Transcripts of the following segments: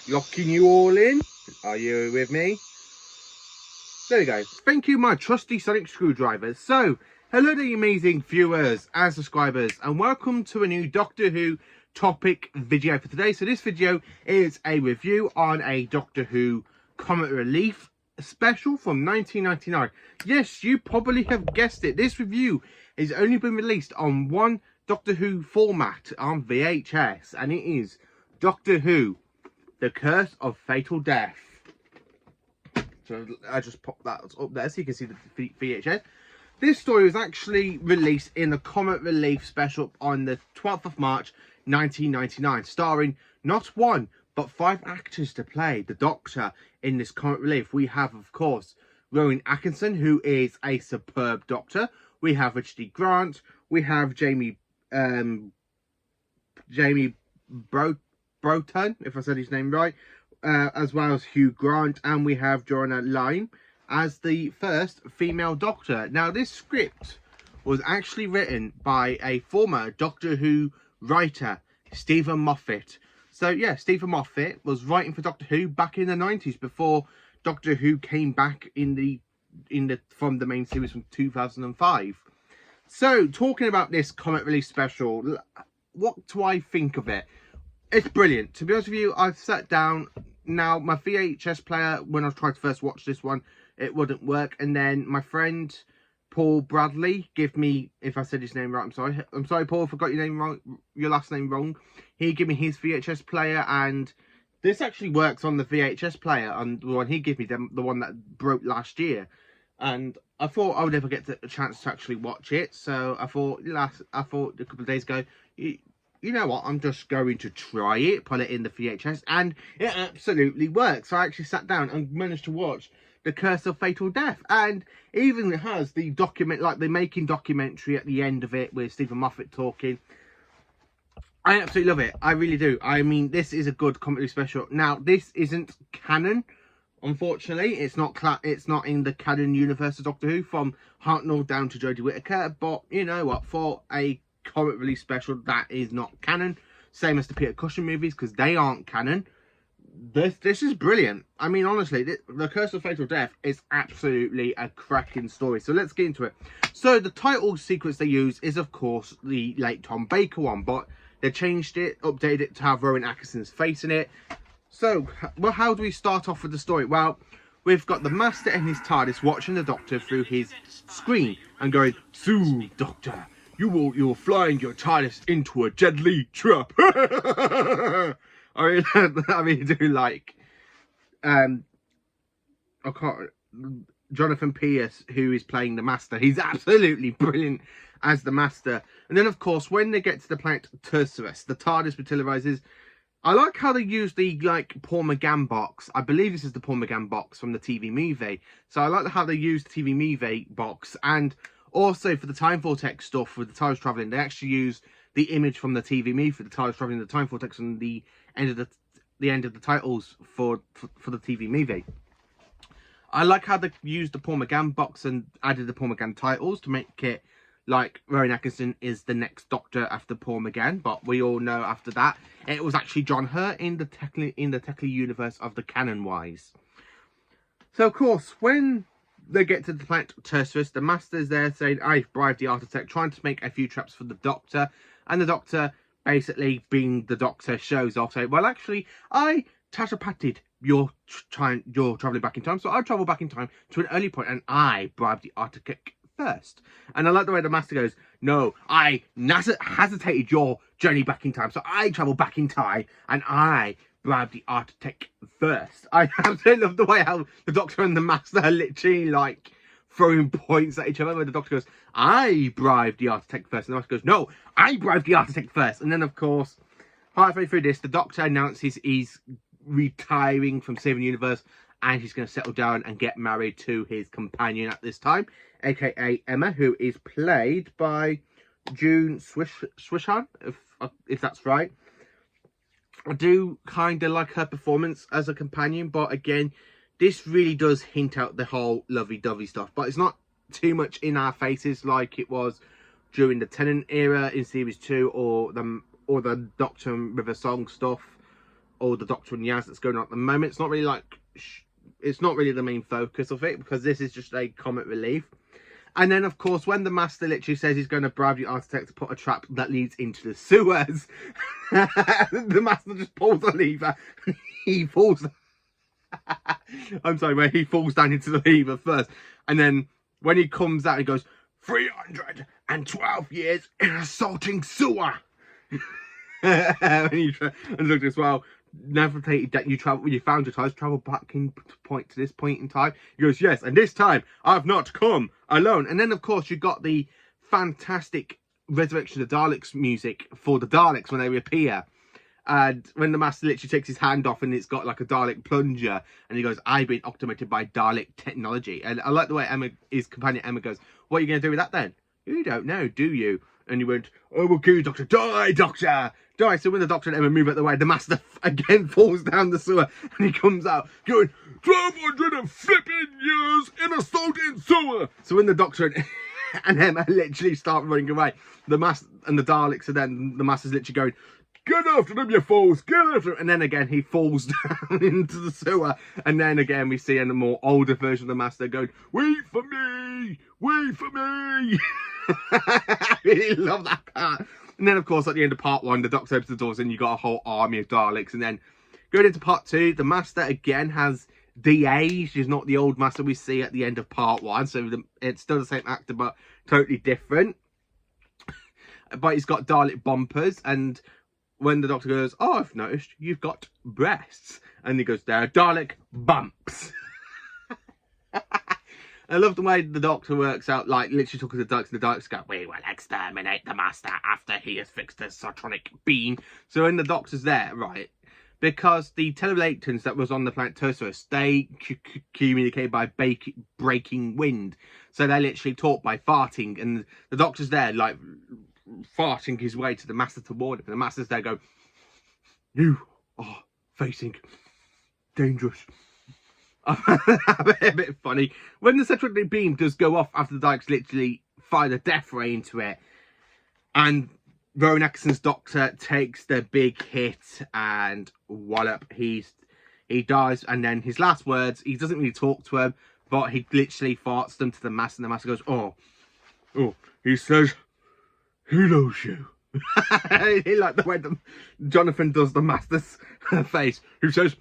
Locking you all in. Are you with me? There we go. Thank you, my trusty sonic screwdrivers. So, hello there, you amazing viewers and subscribers, and welcome to a new Doctor Who topic video for today. So this video is a review on a Doctor Who comic relief special from 1999. Yes, you probably have guessed it. This review has only been released on one Doctor Who format on VHS, and it is Doctor Who: The Curse of Fatal Death. So I just popped that up there so you can see the VHS. This story was actually released in the comic relief special on the 12th of March 1999, starring not one but 5 actors to play the Doctor in this comic relief. We have, of course, Rowan Atkinson, who is a superb Doctor. We have Richard E. Grant. We have Jamie Broughton, if I said his name right, as well as Hugh Grant, and we have Joanna Lyme as the first female Doctor. Now, this script was actually written by a former Doctor Who writer, Stephen Moffat. So yeah, Stephen Moffat was writing for Doctor Who back in the 90s, before Doctor Who came back from the main series from 2005. So, talking about this comic relief special, what do I think of it? It's brilliant. To be honest with you, I've sat down. Now, my VHS player, when I tried to first watch this one, it wouldn't work. And then my friend, Paul Bradley, gave me, if I said his name right, I'm sorry, Paul, if I got your name wrong, your last name wrong. He gave me his VHS player, and this actually works on the VHS player, and the one he gave me, the one that broke last year. And I thought I would never get a chance to actually watch it. So I thought a couple of days ago, you know what, I'm just going to try it, put it in the VHS, and it absolutely works. So I actually sat down and managed to watch The Curse of Fatal Death, and even it has the the making documentary at the end of it with Stephen Moffat talking. I absolutely love it. I really do. I mean, this is a good comedy special. Now, this isn't canon, unfortunately. It's not in the canon universe of Doctor Who, from Hartnell down to Jodie Whittaker. But you know what? For a comic relief special, that is not canon. Same as the Peter Cushing movies, because they aren't canon. This is brilliant. I mean, honestly, The Curse of Fatal Death is absolutely a cracking story. So let's get into it. So the title sequence they use is, of course, the late Tom Baker one, but they changed it, updated it to have Rowan Atkinson's face in it. So, well, how do we start off with the story? Well, we've got the Master and his TARDIS watching the Doctor through his screen and going, "So, Doctor, you're flying your TARDIS into a deadly trap." I really do like Jonathan Pierce, who is playing the Master. He's absolutely brilliant as the Master. And then, of course, when they get to the planet Tercerus, the TARDIS materializes. I like how they use the Paul McGann box. I believe this is the Paul McGann box from the TV movie. So I like how they use the TV movie box, and also for the Time Vortex stuff with the TARDIS traveling, they actually use the image from the TV movie for the TARDIS traveling, the Time Vortex, and the end of the titles for the TV movie. I like how they used the Paul McGann box and added the Paul McGann titles to make it like Rowan Atkinson is the next Doctor after Paul McGann, but we all know after that it was actually John Hurt in the Techley universe of the canon wise. So of course, when they get to the planet Tercerus, the Master's there saying, "I've bribed the architect," trying to make a few traps for the Doctor, and the Doctor, basically being the Doctor, shows off, saying, "Well, actually, I telepathed you're traveling back in time, so I'll travel back in time to an early point, and I bribed the architect first." And I like the way the Master goes, "No, I hesitated your journey back in time, so I travel back in time, and I bribed the architect first." I absolutely love the way how the Doctor and the Master are literally throwing points at each other, where the Doctor goes, "I bribed the architect first," and the Master goes, "No, I bribed the architect first." And then, of course, halfway through this, the Doctor announces he's retiring from Saving the Universe, and he's going to settle down and get married to his companion at this time, aka Emma, who is played by June Swishan, if that's right. I do kind of like her performance as a companion, but again, this really does hint out the whole lovey-dovey stuff, but it's not too much in our faces like it was during the Tennant era in Series 2, or the Doctor and River Song stuff. or the Doctor and Yaz that's going on at the moment. It's not really like, it's not really the main focus of it, because this is just a comic relief. And then, of course, when the Master literally says he's going to bribe the architect to put a trap that leads into the sewers, the Master just pulls the lever and he falls. I'm sorry, where he falls down into the lever first. And then when he comes out, he goes, 312 years in a salting sewer. And looked as well. Never take that you found your time, travel back in point to this point in time. He goes, yes, and this time I've not come alone. And then, of course, you got the fantastic Resurrection of the Daleks music for the Daleks when they appear. And when the Master literally takes his hand off and it's got like a Dalek plunger, and he goes, I've been automated by Dalek technology. And I like the way his companion Emma goes, what are you going to do with that then? You don't know, do you? And he went, oh, well, good, Doctor. Die, Doctor. Die. So when the Doctor and Emma move out the way, the Master again falls down the sewer. And he comes out going, 1200 flipping years in a salting sewer. So when the Doctor and Emma literally start running away, the Master and the Daleks are then, the Master's literally going, get after them, you fools, get after them. And then again, he falls down into the sewer. And then again, we see a more older version of the Master going, wait for me, wait for me. I really love that part. And then, of course, at the end of part 1, the Doctor opens the doors and you got a whole army of Daleks. And then going into part 2, the Master again has de-aged. He's not the old Master we see at the end of part 1. So it's still the same actor, but totally different. But he's got Dalek bumpers. And when the Doctor goes, oh, I've noticed you've got breasts. And he goes, they're Dalek bumps. I love the way the Doctor works out, like, literally talking to the Daleks, and the Daleks go, we will exterminate the Master after he has fixed his sotronic beam. So when the Doctor's there, right, because the telelatons that was on the planet Tursurus, they communicate by breaking wind. So they literally talk by farting, and the Doctor's there, like, farting his way to the Master toward him, and the Master's there go, you are facing dangerous. A bit funny. When the sotronic beam does go off after the Daleks literally fire the death ray into it, and Rowan Atkinson's Doctor takes the big hit and wallop, he dies. And then his last words, he doesn't really talk to him, but he literally farts them to the Master, and the Master goes, oh, he says, who knows you? He like the way Jonathan does the Master's face, who says,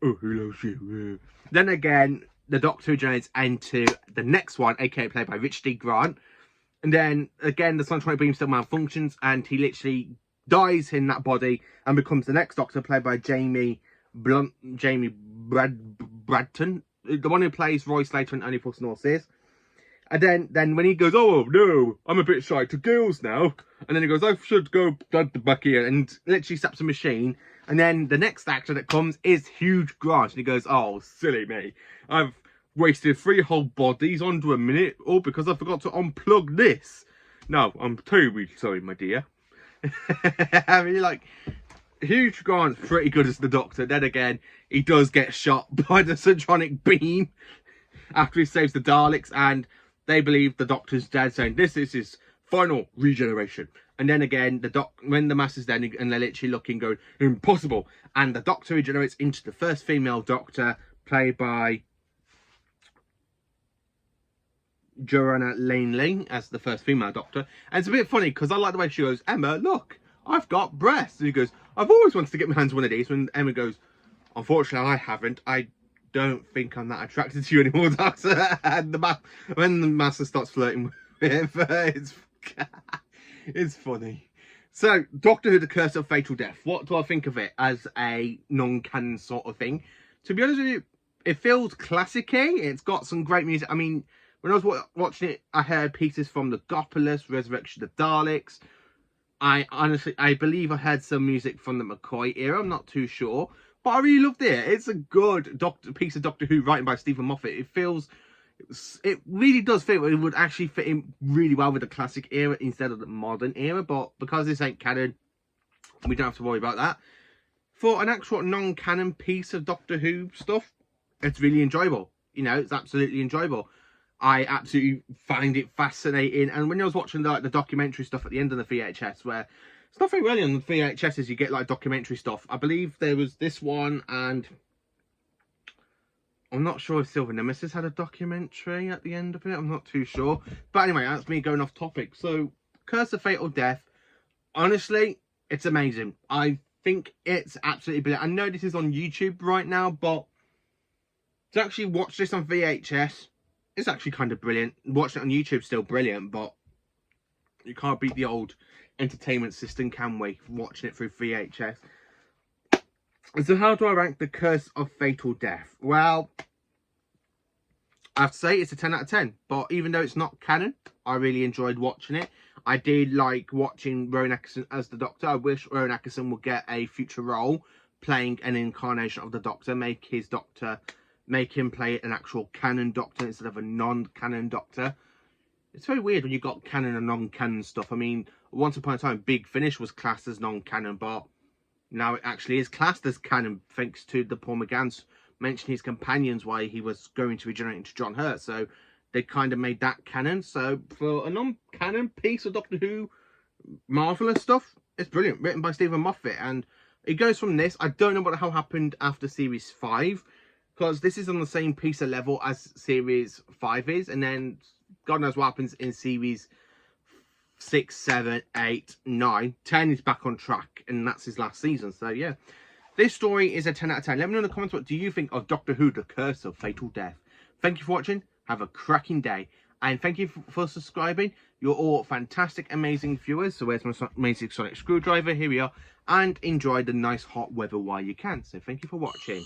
oh, who knows you? Then again, the Doctor regenerates into the next one, aka played by Richard D. Grant. And then again, the sotronic beam still malfunctions, and he literally dies in that body and becomes the next Doctor, played by Jamie Bradton, the one who plays Roy Slater in Only Fools and Horses. And then when he goes, oh no, I'm a bit shy to girls now. And then he goes, I should go back here, and literally steps a machine. And then the next actor that comes is Hugh Grant. And he goes, oh, silly me. I've wasted 3 whole bodies onto a minute, all because I forgot to unplug this. No, I'm terribly sorry, my dear. I mean, like, Hugh Grant's pretty good as the Doctor. Then again, he does get shot by the sotronic beam after he saves the Daleks. And they believe the Doctor's dead, saying this is his final regeneration. And then again, when the Master's dead, and they're literally looking, going, impossible. And the Doctor regenerates into the first female Doctor, played by Joanna Laneley as the first female Doctor. And it's a bit funny, because I like the way she goes, Emma, look, I've got breasts. And he goes, I've always wanted to get my hands on one of these. When Emma goes, unfortunately, I haven't. I don't think I'm that attracted to you anymore, Doctor. And when the Master starts flirting with her, it's funny. So, Doctor Who, The Curse of Fatal Death. What do I think of it as a non-canon sort of thing? To be honest with you, it feels classic-y. It's got some great music. I mean, when I was watching it, I heard pieces from The Gopulus, Resurrection of the Daleks. I believe I heard some music from the McCoy era. I'm not too sure. But I really loved it. It's a good piece of Doctor Who writing by Stephen Moffat. It really does feel it would actually fit in really well with the classic era instead of the modern era. But because this ain't canon, we don't have to worry about that. For an actual non-canon piece of Doctor Who stuff, it's really enjoyable. You know, it's absolutely enjoyable. I absolutely find it fascinating. And when I was watching the documentary stuff at the end of the VHS, where It's not very really on VHSs. You get like documentary stuff. I believe there was this one, and I'm not sure if Silver Nemesis had a documentary at the end of it. I'm not too sure. But anyway, that's me going off topic. So, Curse of Fatal Death. Honestly, it's amazing. I think it's absolutely brilliant. I know this is on YouTube right now, but to actually watch this on VHS, it's actually kind of brilliant. Watching it on YouTube, still brilliant, but you can't beat the old entertainment system, can we? Watching it through VHS. So how do I rank the Curse of Fatal Death? Well, I have to say it's a 10 out of 10. But even though it's not canon, I really enjoyed watching it. I did like watching Rowan Atkinson as the Doctor. I wish Rowan Atkinson would get a future role playing an incarnation of the Doctor. Make him play an actual canon Doctor instead of a non-canon Doctor. It's very weird when you've got canon and non-canon stuff. I mean, once upon a time, Big Finish was classed as non-canon, but now it actually is classed as canon, thanks to the Paul McGann's mentioning his companions why he was going to regenerate into John Hurt. So they kind of made that canon. So for a non-canon piece of Doctor Who marvelous stuff, it's brilliant. Written by Stephen Moffat. And it goes from this. I don't know what the hell happened after Series 5. Because this is on the same piece of level as Series 5 is. And then God knows what happens in Series 6, 7, 8, 9. 10 is back on track. And that's his last season. So yeah. This story is a 10 out of 10. Let me know in the comments what do you think of Doctor Who, The Curse of Fatal Death. Thank you for watching. Have a cracking day. And thank you for subscribing. You're all fantastic, amazing viewers. So where's my amazing sonic screwdriver? Here we are. And enjoy the nice hot weather while you can. So thank you for watching.